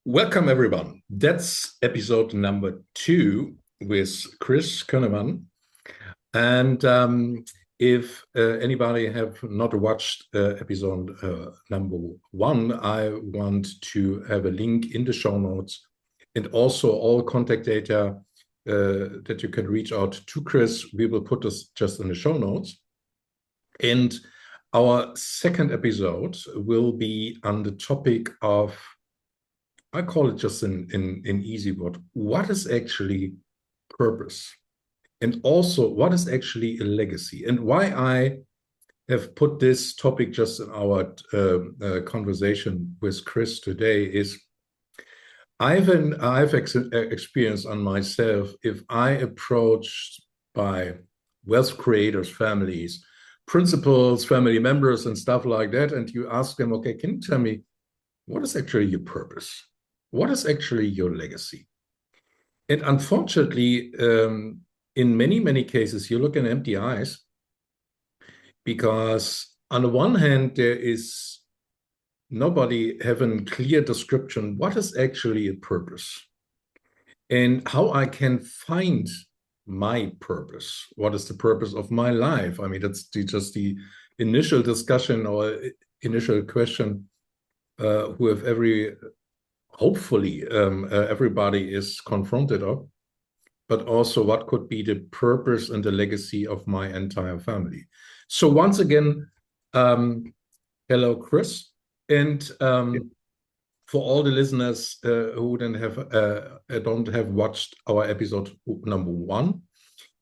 Welcome, everyone. That's episode number 2 with Chris Koenemann. And if anybody have not watched episode number 1, I want to have a link in the show notes and also all contact data that you can reach out to Chris. We will put this just in the show notes. And our second episode will be on the topic of, I call it just in easy word, what is actually purpose? And also, what is actually a legacy? And why I have put this topic just in our conversation with Chris today is I've experienced on myself, if I approached by wealth creators, families, principals, family members, and stuff like that, and you ask them, okay, can you tell me what is actually your purpose? What is actually your legacy? And unfortunately, in many, many cases, you look in empty eyes because on the one hand, there is nobody having clear description what is actually a purpose and how I can find my purpose. What is the purpose of my life? I mean, that's just the initial discussion or initial question who have hopefully everybody is confronted of, but also what could be the purpose and the legacy of my entire family. So once again, hello, Chris. And for all the listeners who don't have watched our episode number 1,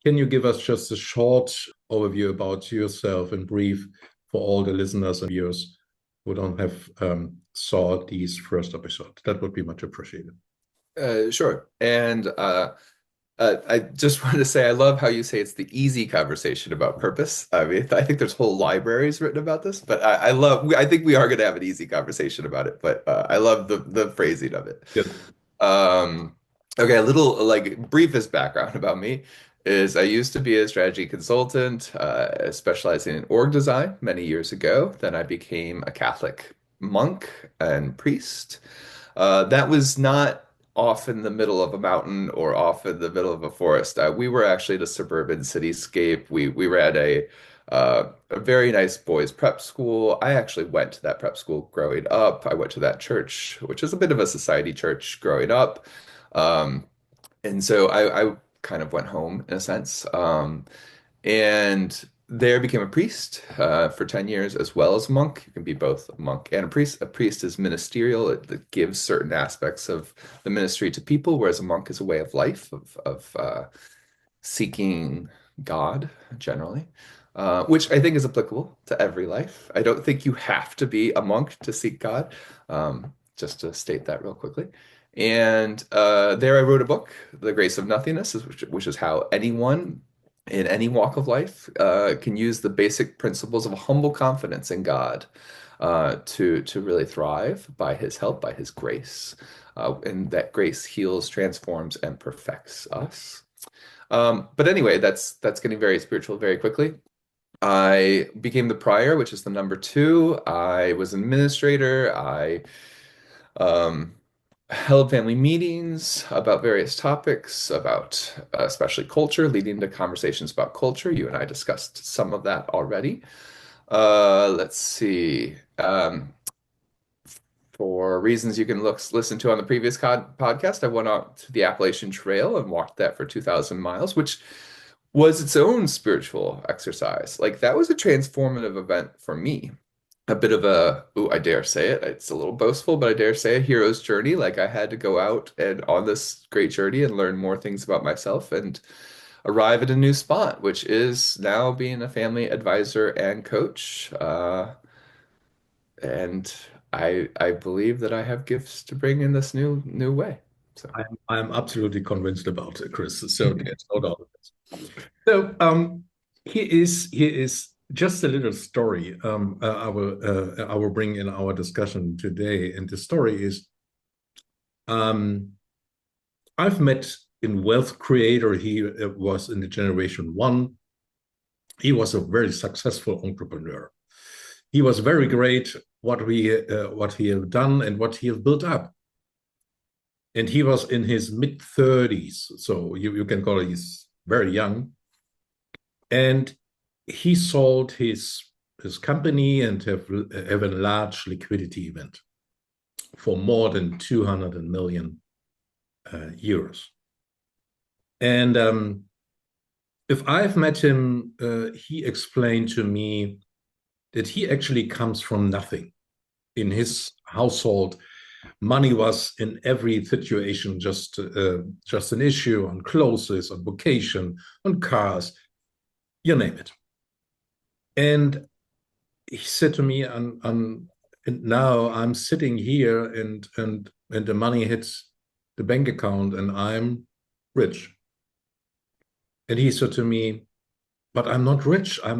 can you give us just a short overview about yourself in brief for all the listeners and viewers who don't have saw these first episodes? That would be much appreciated. Sure. And I just wanted to say I love how you say it's the easy conversation about purpose. I mean, I think there's whole libraries written about this, but I think we are going to have an easy conversation about it. But I love the phrasing of it. Yes. Okay, a little like briefest background about me is I used to be a strategy consultant, specializing in org design many years ago. Then I became a Catholic monk and priest. That was not off in the middle of a mountain or off in the middle of a forest. We were actually in a suburban cityscape. We were at a very nice boys prep school. I actually went to that prep school growing up. I went to that church, which is a bit of a society church growing up. And so I kind of went home in a sense. And there became a priest for 10 years as well as a monk. You can be both a monk and a priest. A priest is ministerial. It gives certain aspects of the ministry to people, whereas a monk is a way of life, of seeking God generally, which I think is applicable to every life. I don't think you have to be a monk to seek God, just to state that real quickly. And there I wrote a book, The Grace of Nothingness, which is how anyone in any walk of life can use the basic principles of a humble confidence in God to really thrive by His help, by His grace, and that grace heals, transforms, and perfects us. But anyway, that's getting very spiritual very quickly. I became the prior, which is the number 2. I was an administrator. I um, held family meetings about various topics, about especially culture, leading to conversations about culture. You and I discussed some of that already. Let's see. For reasons you can listen to on the previous podcast, I went out to the Appalachian Trail and walked that for 2,000 miles, which was its own spiritual exercise. Like that was a transformative event for me. A bit of a, ooh, I dare say it. It's a little boastful, but I dare say a hero's journey. Like I had to go out and on this great journey and learn more things about myself and arrive at a new spot, which is now being a family advisor and coach. And I believe that I have gifts to bring in this new way. So I'm absolutely convinced about it, Chris. So there's no doubt. So here is just a little story I will bring in our discussion today, and the story is um, I've met in Wealth Creator. He was in the generation 1. He was a very successful entrepreneur. He was very great what he have done and what he have built up. and he was in his mid 30s, so you can call it he's very young. And he sold his company and have a large liquidity event for more than 200 million euros. And if I've met him, he explained to me that he actually comes from nothing. In his household, money was in every situation just an issue, on clothes, on vocation, on cars, you name it. And he said to me, and now I'm sitting here, and the money hits the bank account, and I'm rich. And he said to me, but I'm not rich. I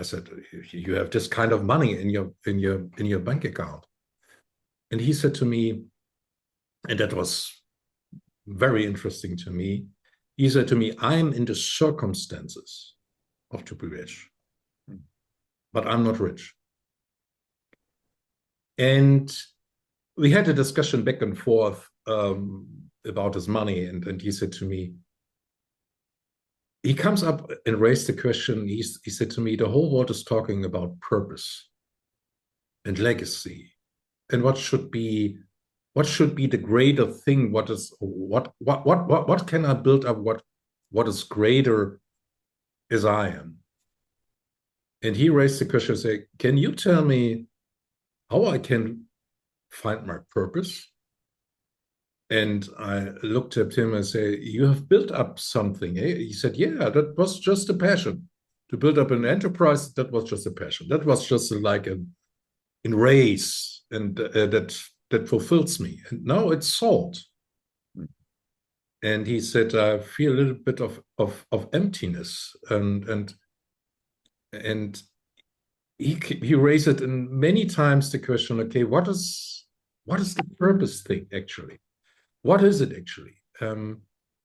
said, you have this kind of money in your bank account. And he said to me, and that was very interesting to me. He said to me, I'm in the circumstances of to be rich, but I'm not rich. And we had a discussion back and forth about his money. And he said to me, he comes up and raised the question. He said to me, the whole world is talking about purpose and legacy, and what should be the greater thing. What can I build up? What is greater as I am? And he raised the question and said, can you tell me how I can find my purpose? And I looked at him and said, you have built up something, eh? He said, yeah, that was just a passion. To build up an enterprise, that was just a passion. That was just like in race, and that fulfills me. And now it's sold. And he said, I feel a little bit of emptiness. And he raised it in many times the question, okay, what is the purpose thing actually? What is it actually? And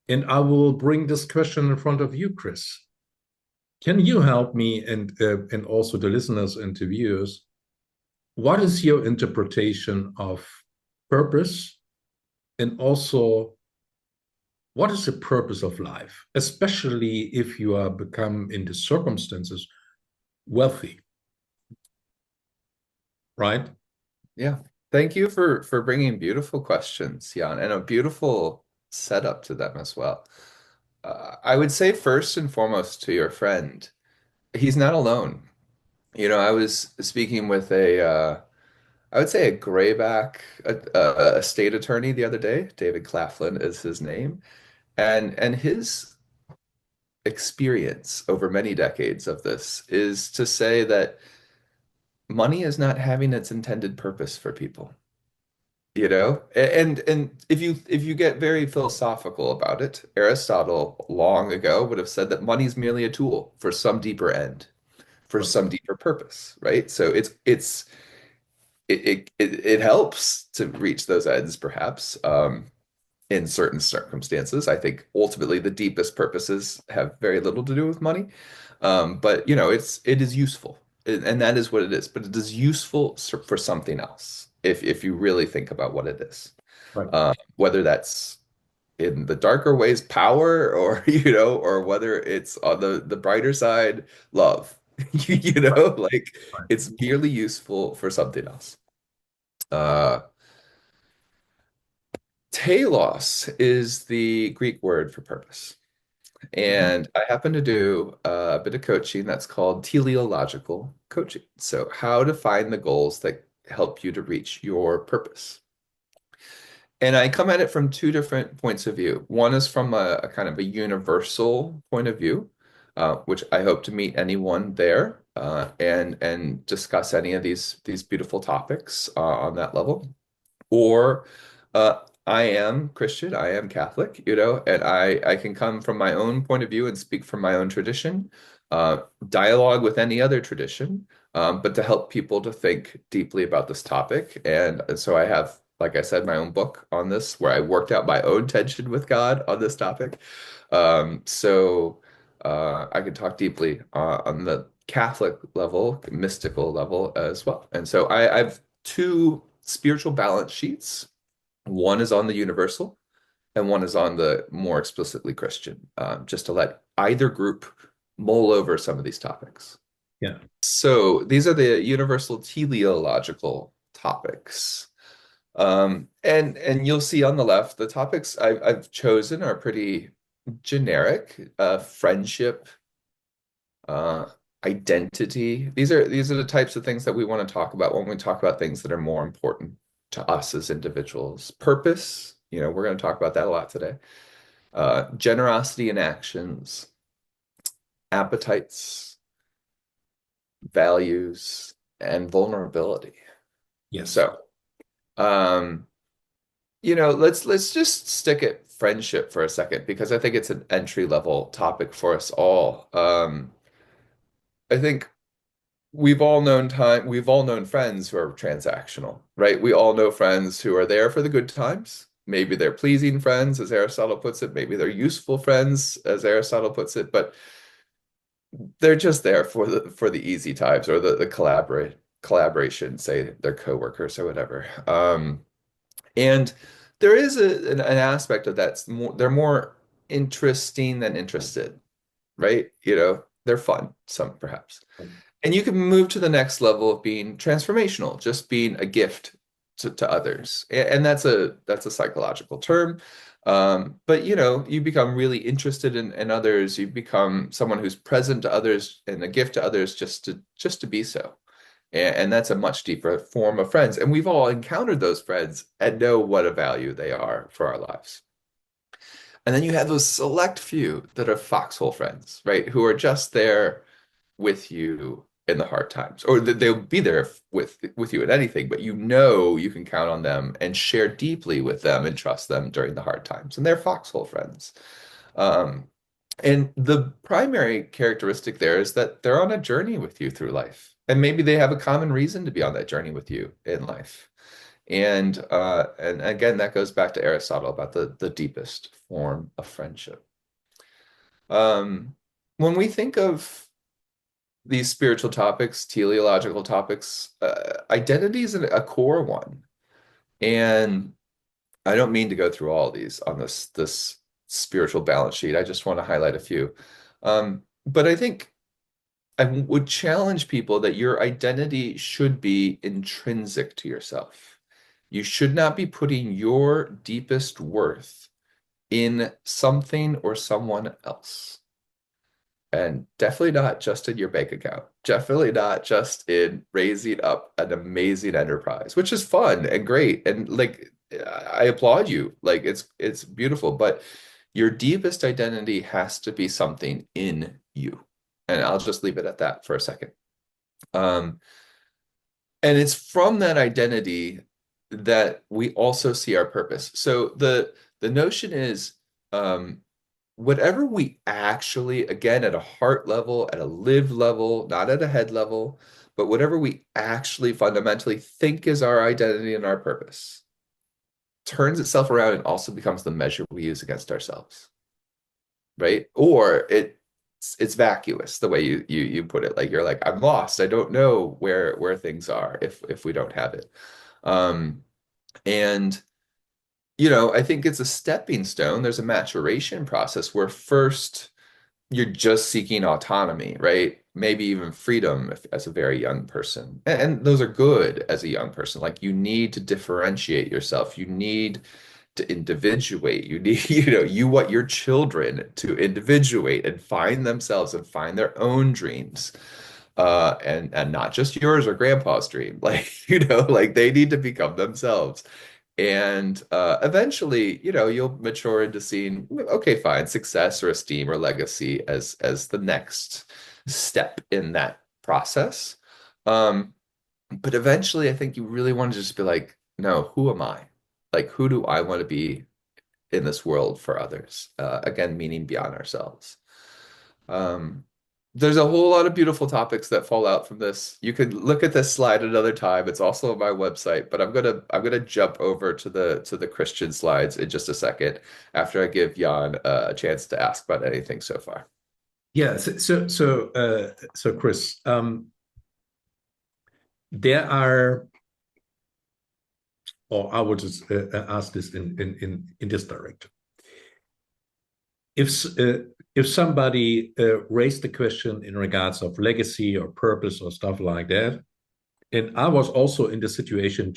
I will bring this question in front of you, Chris. Can you help me, and also the listeners and the viewers? What is your interpretation of purpose, and also what is the purpose of life, especially if you are become in the circumstances wealthy, right? Yeah. Thank you for bringing beautiful questions, Jan, and a beautiful setup to them as well. I would say first and foremost to your friend, he's not alone. I was speaking with I would say a grayback, a state attorney the other day. David Claflin is his name, and his experience over many decades of this is to say that money is not having its intended purpose for people. And if you get very philosophical about it, Aristotle long ago would have said that money is merely a tool for some deeper end, for some deeper purpose, right? So it helps to reach those ends, perhaps, in certain circumstances. I think ultimately the deepest purposes have very little to do with money. But it is useful, and that is what it is. But it is useful for something else if you really think about what it is. Right. Whether that's in the darker ways, power, or or whether it's on the brighter side, love. Like Right. it's merely useful for something else. Uh, Telos is the Greek word for purpose. Mhm. And I happen to do a bit of coaching that's called teleological coaching. So, how to find the goals that help you to reach your purpose. And I come at it from two different points of view. One is from a kind of a universal point of view, which I hope to meet anyone there and discuss any of these beautiful topics on that level. Or I am Christian, I am Catholic, and I can come from my own point of view and speak from my own tradition, dialogue with any other tradition, but to help people to think deeply about this topic. And so I have, like I said, my own book on this where I worked out my own tension with God on this topic. So I could talk deeply on the Catholic level, mystical level as well. And so I've two spiritual balance sheets. One is on the universal, and one is on the more explicitly Christian, just to let either group mull over some of these topics. Yeah. So these are the universal teleological topics. And you'll see on the left, the topics I've chosen are pretty generic. Friendship, uh, identity. These are the types of things that we want to talk about when we talk about things that are more important to us as individuals. Purpose, we're going to talk about that a lot today. Generosity in actions, appetites, values, and vulnerability. Yes. So, um, let's just stick at friendship for a second because I think it's an entry level topic for us all. I think we've all known friends who are transactional, right? We all know friends who are there for the good times. Maybe they're pleasing friends, as Aristotle puts it. Maybe they're useful friends, as Aristotle puts it. But they're just there for the easy times or the collaboration, say they're coworkers or whatever. And there is an aspect of that's more they're more interesting than interested, right? They're fun, some perhaps. And you can move to the next level of being transformational, just being a gift to others. And that's a psychological term. But you become really interested in others. You become someone who's present to others and a gift to others just to be so. And that's a much deeper form of friends. And we've all encountered those friends and know what a value they are for our lives. And then you have those select few that are foxhole friends, right? Who are just there with you in the hard times, or they'll be there with you in anything, but you can count on them and share deeply with them and trust them during the hard times. And they're foxhole friends. Um, and the primary characteristic there is that they're on a journey with you through life. And maybe they have a common reason to be on that journey with you in life. And again, that goes back to Aristotle about the deepest form of friendship. When we think of these spiritual topics, teleological topics, identity is a core one. And I don't mean to go through all these on this spiritual balance sheet. I just want to highlight a few. But I think I would challenge people that your identity should be intrinsic to yourself. You should not be putting your deepest worth in something or someone else. And definitely not just in your bank account. Definitely not just in raising up an amazing enterprise, which is fun and great. And like I applaud you. Like it's beautiful, but your deepest identity has to be something in you. And I'll just leave it at that for a second. Um, and it's from that identity that we also see our purpose. So the notion is whatever we actually, again, at a heart level, at a lived level, not at a head level, but whatever we actually fundamentally think is our identity and our purpose, turns itself around and also becomes the measure we use against ourselves, right? Or it's vacuous the way you put it. Like you're like, I'm lost. I don't know where things are if we don't have it. Um, and I think it's a stepping stone. There's a maturation process where first you're just seeking autonomy, right? Maybe even freedom as a very young person. And those are good as a young person. Like you need to differentiate yourself. You need to individuate. You need, you want your children to individuate and find themselves and find their own dreams. And not just yours or grandpa's dream. Like, like they need to become themselves. And eventually, you'll mature into seeing, okay, fine, success or esteem or legacy as the next step in that process. Um, but eventually, I think you really want to just be like, no, who am I? Like, who do I want to be in this world for others? Again, meaning beyond ourselves. Um, there's a whole lot of beautiful topics that fall out from this. You could look at this slide another time. It's also on my website, but I'm gonna jump over to the Christian slides in just a second after I give Jan a chance to ask about anything so far. Yeah. So Chris, there are, or I would just ask this in this direction. if somebody raised the question in regards of legacy or purpose or stuff like that, and I was also in the situation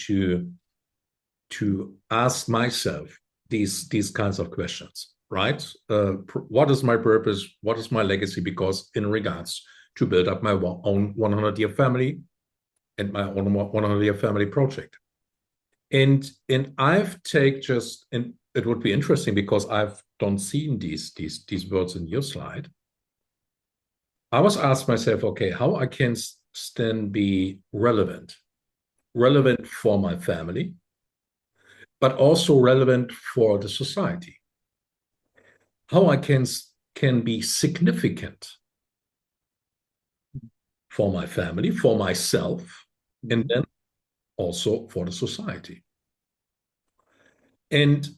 to ask myself these kinds of questions, right? What is my purpose? What is my legacy? Because in regards to build up my own 100-year family and my own 100-year family project. And I've take just, and it would be interesting because I've don't seen these words in your slide. I was asked myself, okay, how I can then be relevant for my family, but also relevant for the society. How I can be significant for my family, for myself, and then also for the society. And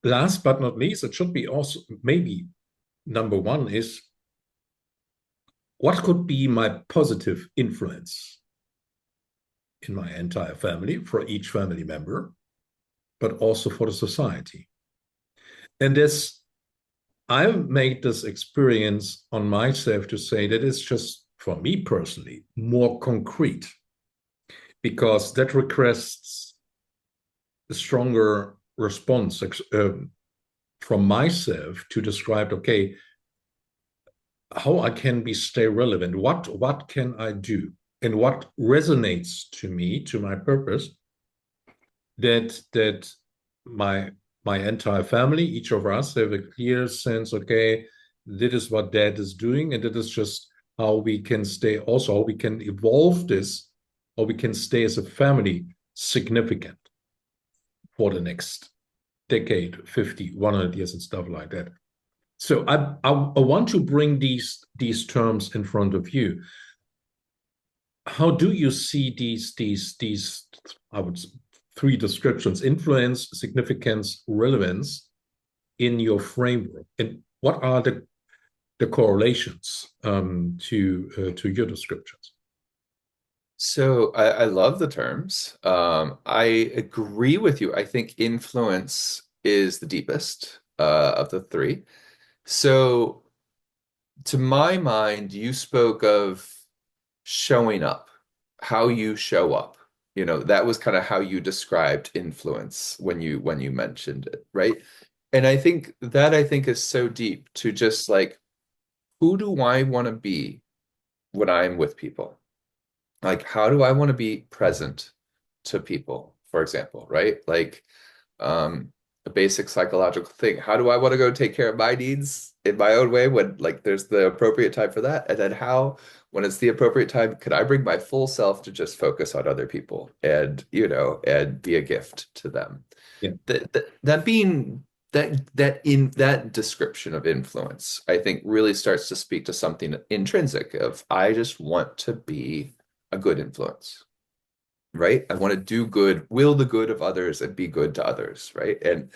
last but not least, it should be also maybe number one is what could be my positive influence in my entire family for each family member, but also for the society. And this, I've made this experience on myself to say that it's just for me personally more concrete because that requests a stronger response from myself to describe, okay, how I can be stay relevant, what can I do, and what resonates to me, to my purpose, that my entire family, each of us, have a clear sense, okay, this is what dad is doing, and that is just how we can stay, also how we can evolve this, or we can stay as a family significant for the next decade, 50, 100 years and stuff like that. So I want to bring these terms in front of you. How do you see these I would say, three descriptions: influence, significance, relevance in your framework, and what are the correlations to your descriptions? So I love the terms. I agree with you. I think influence is the deepest of the three. So to my mind, you spoke of showing up, how you show up. You know, that was kind of how you described influence when you mentioned it, right? And I think is so deep to just like, who do I want to be when I'm with people? Like, how do I want to be present to people, for example, right? Like, a basic psychological thing. How do I want to go take care of my needs in my own way when like there's the appropriate time for that? And then how, when it's the appropriate time, could I bring my full self to just focus on other people and, you know, and be a gift to them? Yeah, That being that description of influence, I think really starts to speak to something intrinsic of I just want to be a good influence, right? I want to do good, will the good of others and be good to others, right? And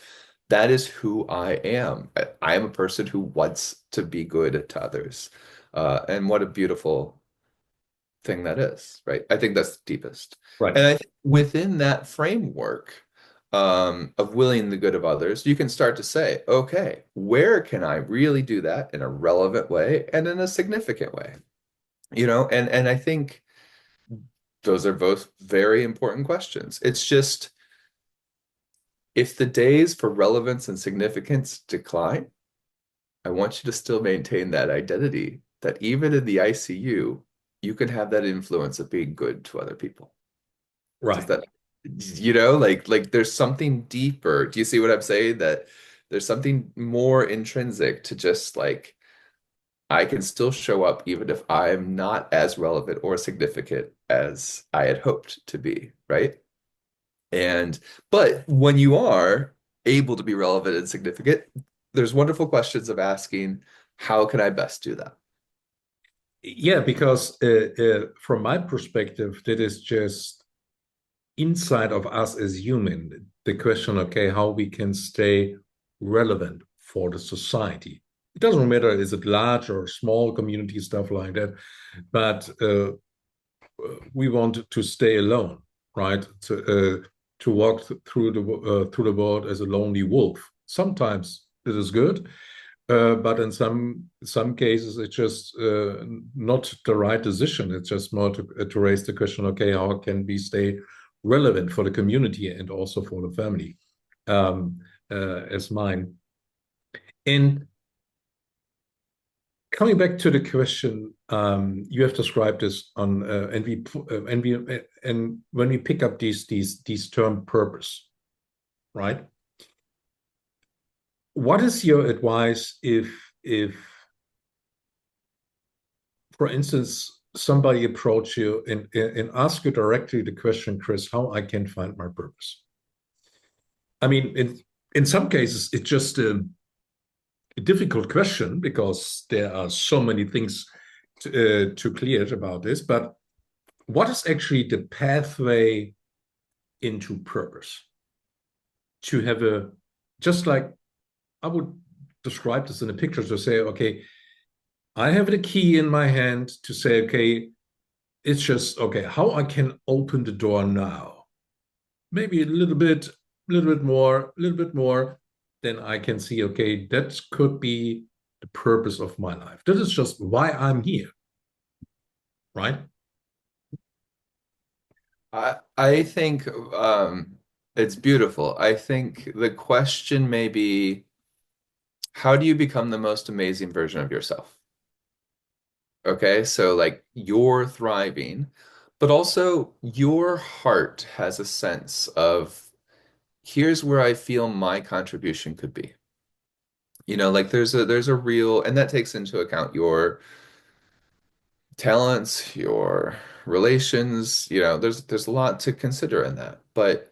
that is who I am. I am a person who wants to be good to others. And what a beautiful thing that is, right? I think that's the deepest. right. And I think within that framework of willing the good of others, you can start to say, okay, where can I really do that in a relevant way and in a significant way? You know, and I think those are both very important questions. It's just if the days for relevance and significance decline, I want you to still maintain that identity that even in the ICU, you can have that influence of being good to other people. Does Right. that, you know, like there's something deeper. Do you see what I'm saying? That there's something more intrinsic to just like I can still show up even if I'm not as relevant or significant as I had hoped to be, right? And but when you are able to be relevant and significant, there's wonderful questions of asking, how can I best do that? Yeah, because from my perspective, that is just inside of us as human. The question, okay, how we can stay relevant for the society. It doesn't matter, is it large or small community, stuff like that, but we want to stay alone, right? To walk through the world as a lonely wolf. Sometimes it is good, But in some cases, it's just not the right decision. It's just more to raise the question: okay, how can we stay relevant for the community and also for the family, um, as mine? And coming back to the question, you have described this on, and when we pick up these term purpose, right? What is your advice if for instance, somebody approach you and ask you directly the question, Chris, how I can find my purpose? I mean, in some cases, it's just a difficult question because there are so many things to clear about this. But what is actually the pathway into purpose? To have a, just like I would describe this in a picture to say, okay, I have the key in my hand to say, okay, it's just, okay, how I can open the door now. Maybe a little bit more, then I can see, okay, that could be the purpose of my life. That is just why I'm here, right? I think it's beautiful. I think the question may be, how do you become the most amazing version of yourself? Okay, so like you're thriving, but also your heart has a sense of here's where I feel my contribution could be. Like there's a real, and that takes into account your talents, your relations, there's a lot to consider in that. But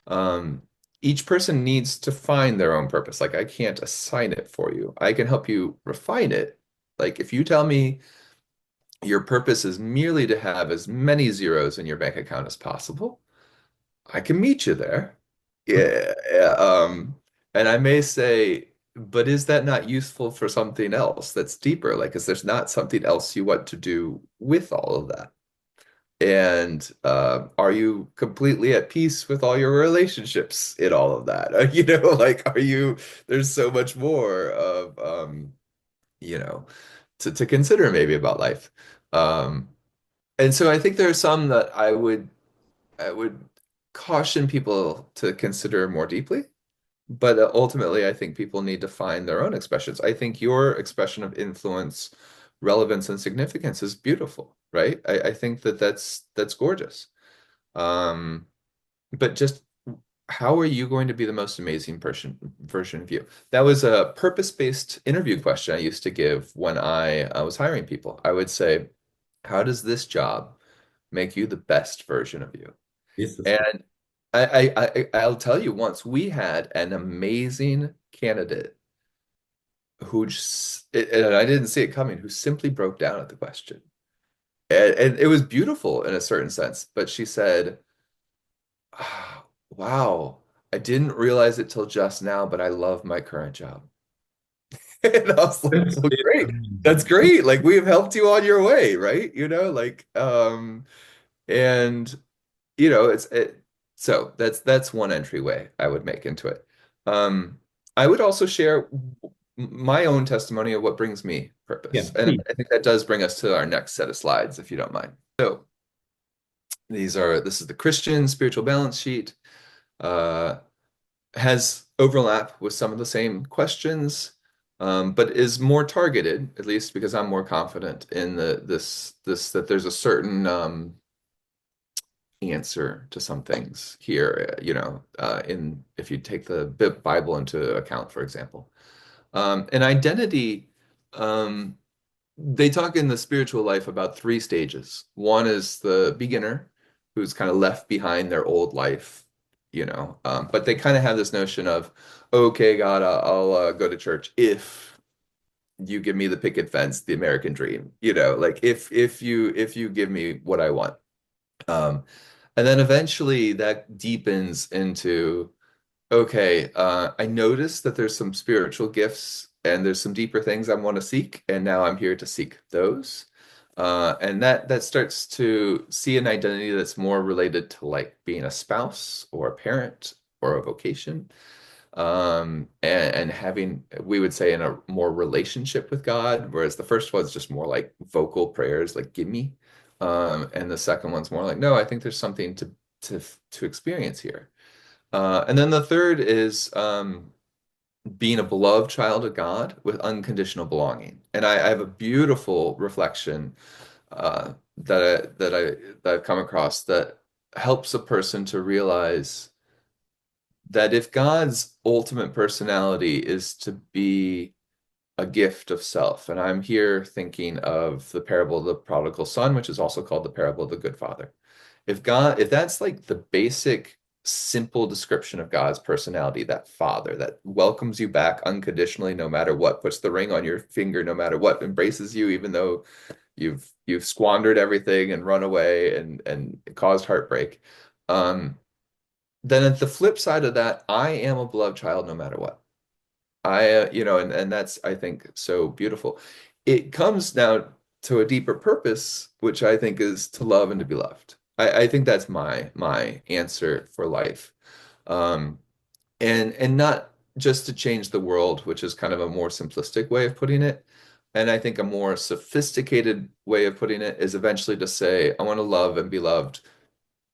um each person needs to find their own purpose. Like I can't assign it for you. I can help you refine it. Like if you tell me your purpose is merely to have as many zeros in your bank account as possible, I can meet you there. Yeah, yeah, and I may say, but is that not useful for something else that's deeper? Like, is there's not something else you want to do with all of that? And are you completely at peace with all your relationships in all of that? Like, there's so much more of, you know, to consider maybe about life. Um, and so I think there are some that I would caution people to consider more deeply. But ultimately, I think people need to find their own expressions. I think your expression of influence, relevance, and significance is beautiful, right? I think that's gorgeous. Um, but just how are you going to be the most amazing version of you? That was a purpose-based interview question I used to give when I was hiring people. I would say, how does this job make you the best version of you? This is good. And I'll tell you once we had an amazing candidate who just, and I didn't see it coming, who simply broke down at the question. And it was beautiful in a certain sense, but she said, "Ah, wow, I didn't realize it till just now, but I love my current job." And I was like, That's well, it. great. That's great. Like we have helped you on your way, right? And so that's one entryway I would make into it. Um, I would also share my own testimony of what brings me Yeah, purpose. And please. I think that does bring us to our next set of slides, if you don't mind. So this is the Christian spiritual balance sheet. Uh, has overlap with some of the same questions, but is more targeted, at least because I'm more confident in this that there's a certain answer to some things here, in if you take the Bible into account, for example. And identity, um, they talk in the spiritual life about three stages. One is the beginner who's kind of left behind their old life, but they kind of have this notion of, okay, God, I'll go to church if you give me the picket fence, the American dream, like if you give me what I want. Um, and then eventually that deepens into, okay, I noticed that there's some spiritual gifts and there's some deeper things I want to seek, and now I'm here to seek those. And that starts to see an identity that's more related to like being a spouse or a parent or a vocation. and having, we would say, in a more relationship with God, whereas the first one's just more like vocal prayers, like "give me," and the second one's more like, "No, I think there's something to to experience here." And then the third is being a beloved child of God with unconditional belonging. And I have a beautiful reflection that I've come across that helps a person to realize that if God's ultimate personality is to be a gift of self, and I'm here thinking of the parable of the prodigal son, which is also called the parable of the good father. If that's like the basic, simple description of God's personality, that father that welcomes you back unconditionally, no matter what, puts the ring on your finger, no matter what, embraces you, even though you've squandered everything and run away and caused heartbreak. Then at the flip side of that, I am a beloved child no matter what. And that's, I think, so beautiful. It comes now to a deeper purpose, which I think is to love and to be loved. I think that's my answer for life. Um, and not just to change the world, which is kind of a more simplistic way of putting it. And I think a more sophisticated way of putting it is eventually to say, I want to love and be loved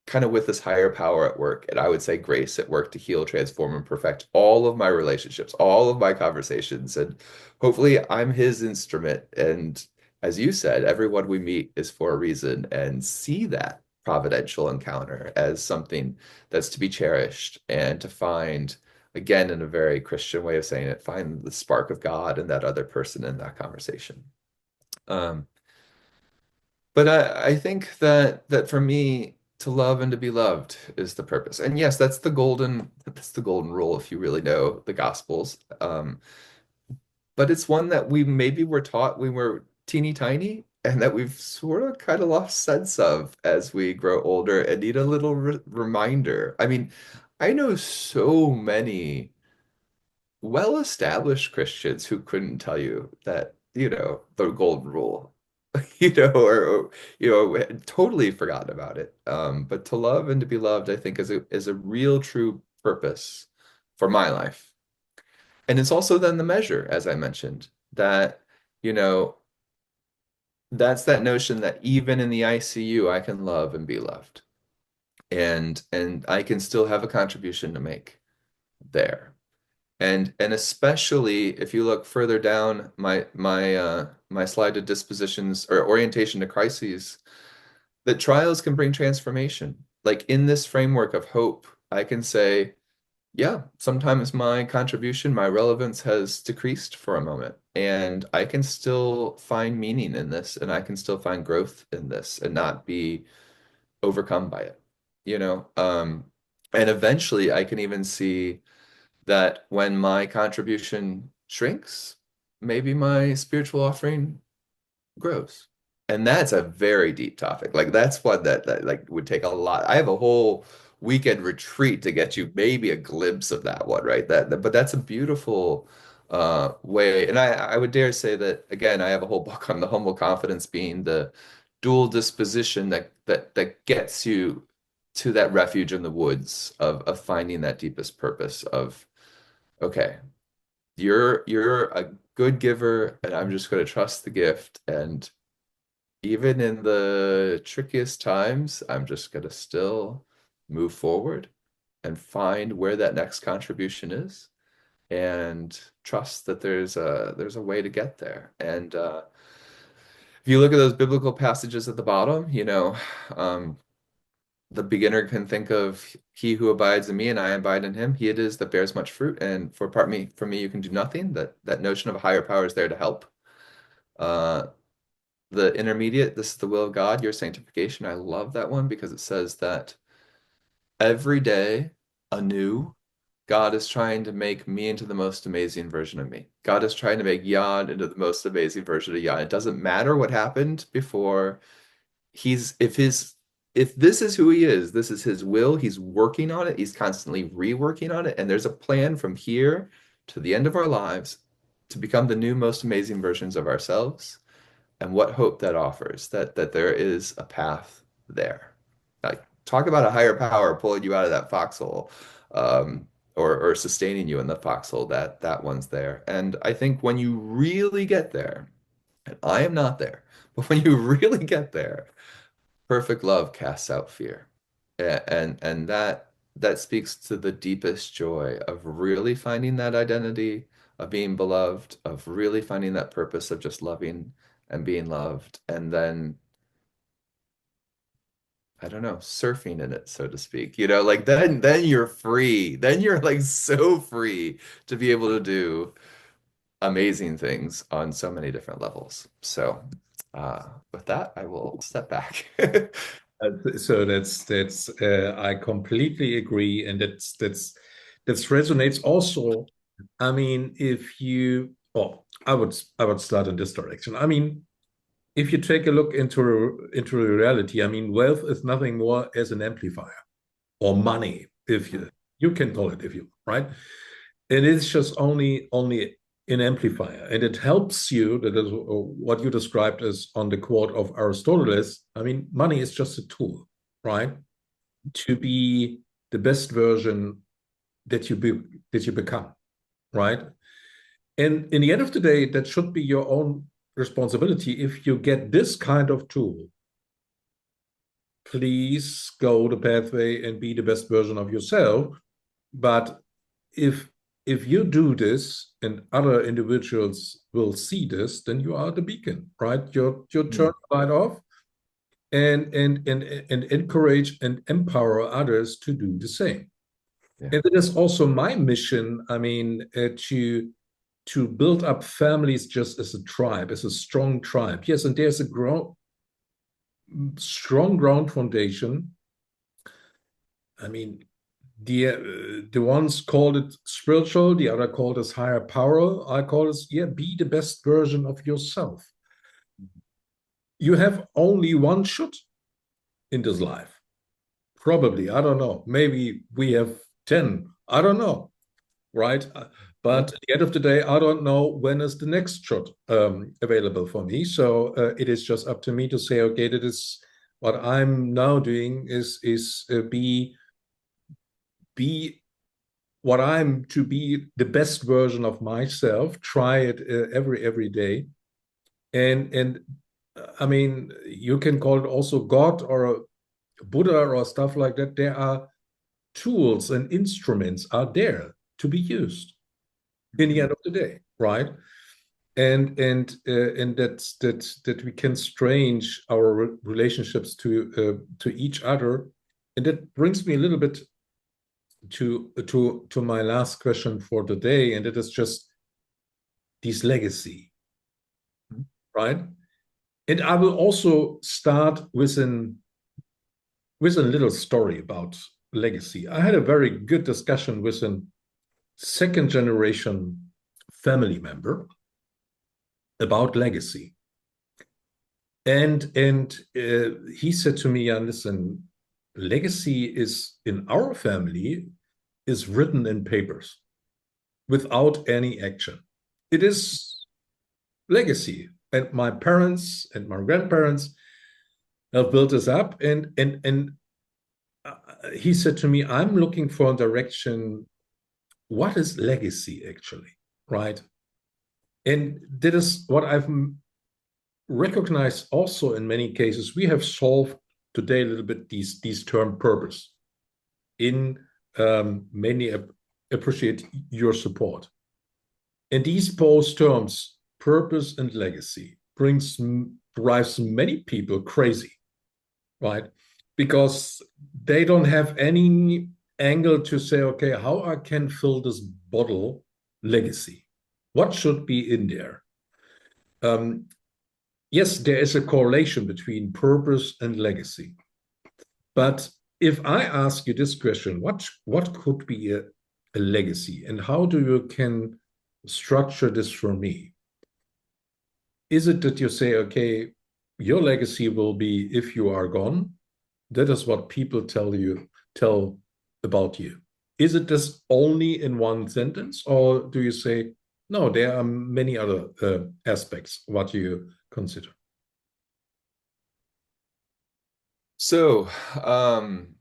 kind of with this higher power at work, and I would say grace at work to heal, transform, and perfect all of my relationships, all of my conversations. And hopefully I'm his instrument. And as you said, everyone we meet is for a reason, and see that providential encounter as something that's to be cherished and to find, again, in a very Christian way of saying it, find the spark of God in that other person in that conversation. Um, but I think that for me, to love and to be loved is the purpose. And yes, that's the golden rule if you really know the Gospels. But it's one that we maybe were taught when we were teeny tiny, and that we've sort of kind of lost sense of as we grow older and need a little reminder. I mean, I know so many well-established Christians who couldn't tell you that, the golden rule, had totally forgotten about it. But to love and to be loved, I think, is a real true purpose for my life. And it's also then the measure, as I mentioned, that, you know, that's that notion that even in the ICU, I can love and be loved. And I can still have a contribution to make there. And especially if you look further down my slide to dispositions or orientation to crises, that trials can bring transformation. Like in this framework of hope, I can say, yeah, sometimes my contribution, my relevance has decreased for a moment, and I can still find meaning in this, and I can still find growth in this, and not be overcome by it, you know? And eventually I can even see that when my contribution shrinks, maybe my spiritual offering grows. And that's a very deep topic. Like that's one that like would take a lot. I have a whole weekend retreat to get you maybe a glimpse of that one, right? But that's a beautiful way. And I would dare say that again, I have a whole book on the humble confidence being the dual disposition that gets you to that refuge in the woods of finding that deepest purpose of okay, you're a good giver, and I'm just going to trust the gift. And even in the trickiest times, I'm just going to still move forward and find where that next contribution is, and trust that there's a way to get there. And if you look at those biblical passages at the bottom, um, the beginner can think of he who abides in me and I abide in him. He it is that bears much fruit. And for me, you can do nothing. That notion of a higher power is there to help. Uh, the intermediate, this is the will of God, your sanctification. I love that one because it says that every day anew, God is trying to make me into the most amazing version of me. God is trying to make Jan into the most amazing version of Jan. It doesn't matter what happened before. He's if this is who he is, this is his will, he's working on it, he's constantly reworking on it, and there's a plan from here to the end of our lives to become the new most amazing versions of ourselves. And what hope that offers, that there is a path there. Like talk about a higher power pulling you out of that foxhole. or sustaining you in the foxhole, that one's there. And I think when you really get there, and I am not there, but when you really get there, perfect love casts out fear. And that speaks to the deepest joy of really finding that identity, of being beloved, of really finding that purpose of just loving and being loved, and then I don't know, surfing in it, so to speak. Like then you're free. Then you're like so free to be able to do amazing things on so many different levels. So, with that, I will step back. So I completely agree, and that resonates also. I mean, if you, oh, I would start in this direction. I mean, if you take a look into reality, I mean, wealth is nothing more as an amplifier or money, if you can call it if you right. It is just only an amplifier, and it helps you. That is what you described as on the quote of Aristotle. I mean, money is just a tool, right, to be the best version that you become, right? And in the end of the day, that should be your own responsibility. If you get this kind of tool, please go the pathway and be the best version of yourself. But if if you do this and other individuals will see this, then you are the beacon, right? You turn Hmm. the light off and encourage and empower others to do the same. Yeah. And it is also my mission. I mean, to build up families just as a tribe, as a strong tribe. Yes, and there's a strong ground foundation. I mean, the ones called it spiritual, the other called it higher power. I call it, yeah, be the best version of yourself. You have only one shot in this life. Probably, I don't know. Maybe we have 10. I don't know, right? Yeah. But at the end of the day, I don't know when is the next shot available for me. So it is just up to me to say, okay, that is what I'm now doing is be what I'm to be the best version of myself. Try it every day, and I mean, you can call it also God or a Buddha or stuff like that. There are tools and instruments are there to be used in the Mhm. end of the day, right? And that we can strange our relationships to each other, and that brings me a little bit to my last question for today, and it is just this legacy, right? And I will also start with a little story about legacy. I had a very good discussion with a second generation family member about legacy. And he said to me, listen, legacy is in our family is written in papers without any action. It is legacy. And my parents and my grandparents have built this up. And he said to me, I'm looking for a direction. What is legacy actually? Right. And that is what I've recognized also in many cases. We have solved today a little bit these term purpose. In many appreciate your support. And these both terms, purpose and legacy, drives many people crazy, right? Because they don't have any angle to say, okay, how I can fill this bottle legacy? What should be in there? Um, yes, there is a correlation between purpose and legacy. But if I ask you this question, what could be a legacy, and how do you can structure this for me? Is it that you say, okay, your legacy will be if you are gone? That is what people tell about you. Is it this only in one sentence, or do you say, no, there are many other aspects what you consider? So, um,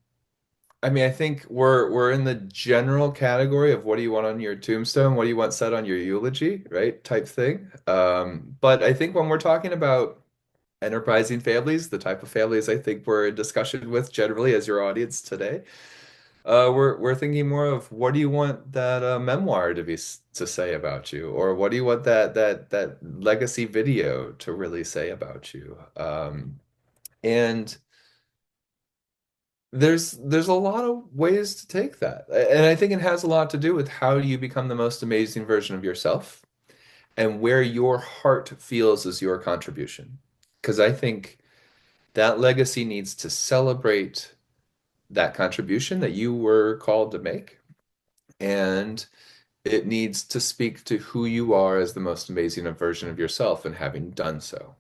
I mean, I think we're in the general category of what do you want on your tombstone, what do you want said on your eulogy, right? Type thing. But I think when we're talking about enterprising families, the type of families I think we're in discussion with generally as your audience today, we're thinking more of what do you want that memoir to to say about you, or what do you want that legacy video to really say about you? And there's a lot of ways to take that. And I think it has a lot to do with how do you become the most amazing version of yourself and where your heart feels is your contribution. Because I think that legacy needs to celebrate that contribution that you were called to make. And it needs to speak to who you are as the most amazing version of yourself and having done so.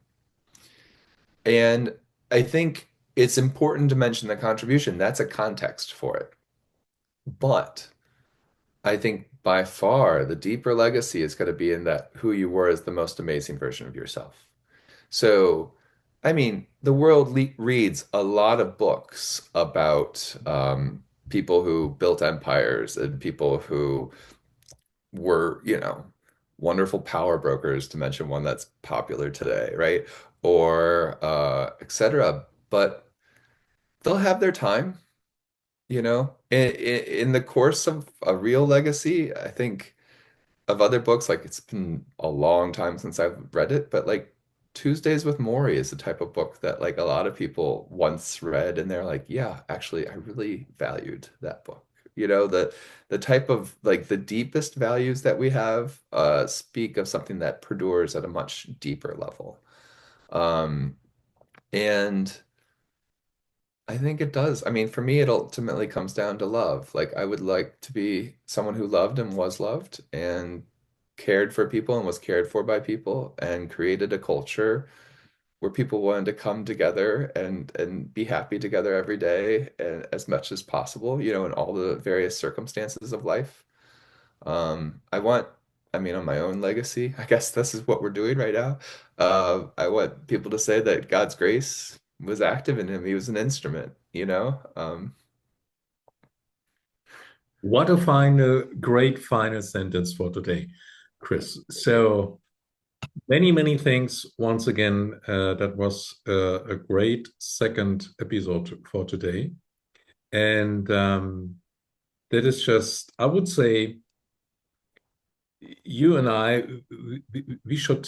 And I think it's important to mention the contribution. That's a context for it. But I think by far the deeper legacy is going to be in that who you were as the most amazing version of yourself. So, I mean, the world reads a lot of books about people who built empires and people who were, wonderful power brokers, to mention one that's popular today, right? Or etc. But they'll have their time, in the course of a real legacy. I think of other books, like it's been a long time since I've read it, but like Tuesdays with Morrie is the type of book that like a lot of people once read and they're like, yeah, actually, I really valued that book. The type of like the deepest values that we have speak of something that perdures at a much deeper level. Um, and I think it does. I mean, for me, it ultimately comes down to love. Like, I would like to be someone who loved and was loved and cared for people and was cared for by people and created a culture where people wanted to come together and be happy together every day and as much as possible, in all the various circumstances of life. I mean, on my own legacy, I guess this is what we're doing right now. I want people to say that God's grace was active in him. He was an instrument, you know? What a final, great final sentence for today, Chris. So many, many thanks once again. That was a great second episode for today. And that is just, I would say, you and I, we should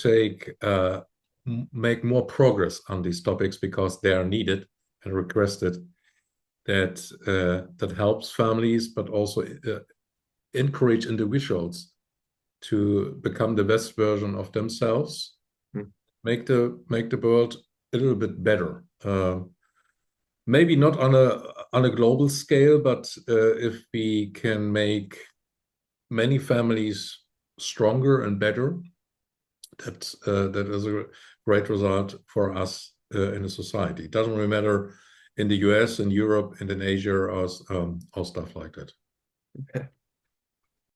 make more progress on these topics because they are needed and requested. That helps families, but also encourage individuals to become the best version of themselves, Hmm. make the world a little bit better. Maybe not on a global scale, but if we can make many families stronger and better, that is a great result for us in a society. It doesn't really matter in the US, in Europe, and in Asia, or stuff like that.